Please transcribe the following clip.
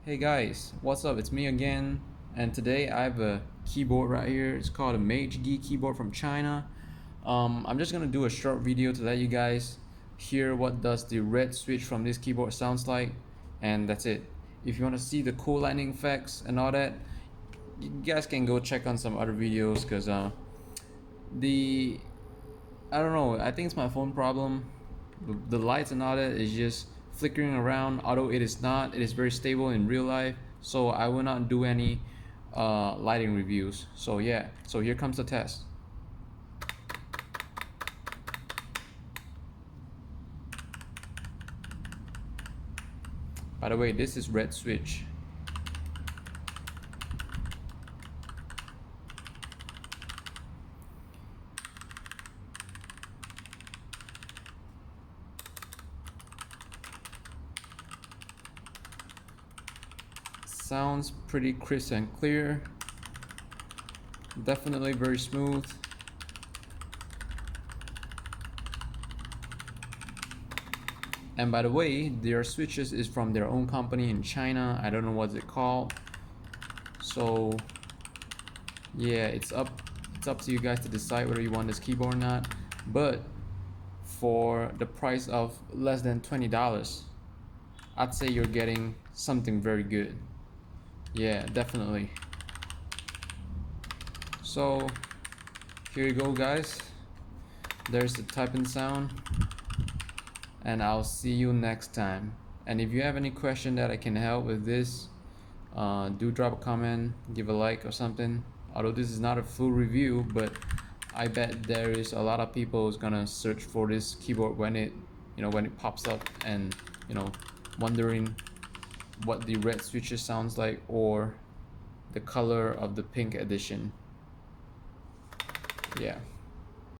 Hey guys, what's up? It's me again, and today I have a keyboard right here. It's called a Magegee keyboard from China. I'm just gonna do a short video to let you guys hear what does the red switch from this keyboard sounds like, and that's it. If you want to see the cool lightning effects and all that, you guys can go check on some other videos because the I don't know. I think it's my phone problem. The lights and all that is just flickering around. Although it is not, it is very stable in real life. So I will not do any lighting reviews. So yeah. So here comes the test. By the way, this is red switch. Sounds pretty crisp and clear. Definitely very smooth. And by the way, their switches is from their own company in China. I don't know what's it called. So yeah, it's up to you guys to decide whether you want this keyboard or not. But for the price of less than $20, I'd say you're getting something very good. Yeah, definitely. So here you go guys. There's the typing sound, and I'll see you next time. And if you have any question that I can help with this, do drop a comment, give a like or something. Although this is not a full review, but I bet there is a lot of people who's gonna search for this keyboard when it pops up, and wondering what the red switches sounds like or the color of the pink edition. Yeah.